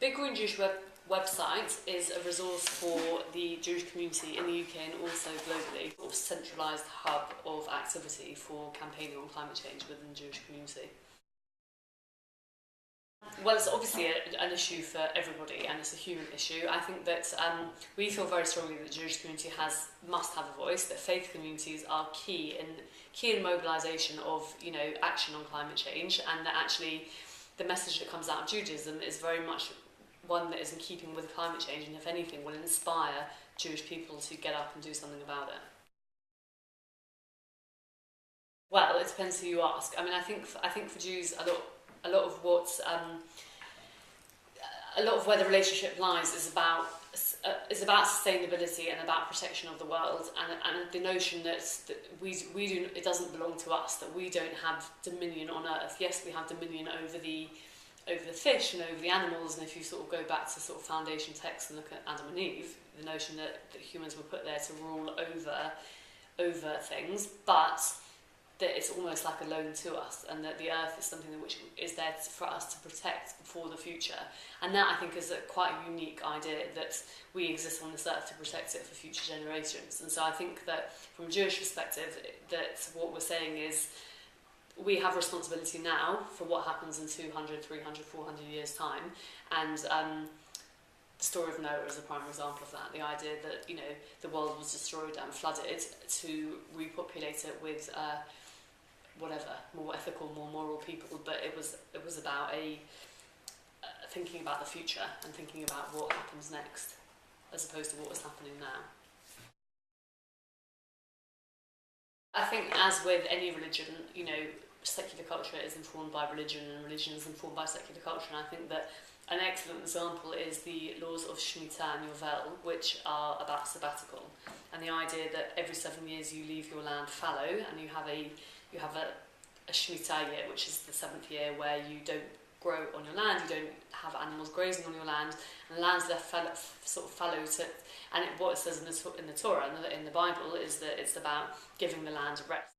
Big Green Jewish website is a resource for the Jewish community in the UK and also globally, a centralised hub of activity for campaigning on climate change within the Jewish community. Well, it's obviously an issue for everybody, and it's a human issue. I think that we feel very strongly that the Jewish community must have a voice. That faith communities are key in mobilisation of action on climate change, and that actually the message that comes out of Judaism is very much one that is in keeping with climate change, and if anything, will inspire Jewish people to get up and do something about it. Well, it depends who you ask. I mean, I think for Jews, a lot of where the relationship lies is about sustainability and about protection of the world, and the notion that it doesn't belong to us, that we don't have dominion on Earth. Yes, we have dominion over the fish and over the animals, and if you sort of go back to sort of foundation texts and look at Adam and Eve, the notion that humans were put there to rule over things, but that it's almost like a loan to us, and that the earth is something which is there for us to protect for the future. And that, I think, is quite a unique idea, that we exist on this earth to protect it for future generations. And so I think that from a Jewish perspective, that what we're saying is we have responsibility now for what happens in 200, 300, 400 years' time. And the story of Noah is a prime example of that. The idea that the world was destroyed and flooded to repopulate it with more ethical, more moral people, but it was about thinking about the future and thinking about what happens next, as opposed to what was happening now. I think, as with any religion, secular culture is informed by religion, and religion is informed by secular culture. And I think that an excellent example is the laws of Shemitah and Yovel, which are about sabbatical, and the idea that every 7 years you leave your land fallow, and you have a Shemitah year, which is the 7th year, where you don't grow on your land, you don't have animals grazing on your land, and the land's left sort of fallow to. And what it says in the Torah and in the Bible is that it's about giving the land rest.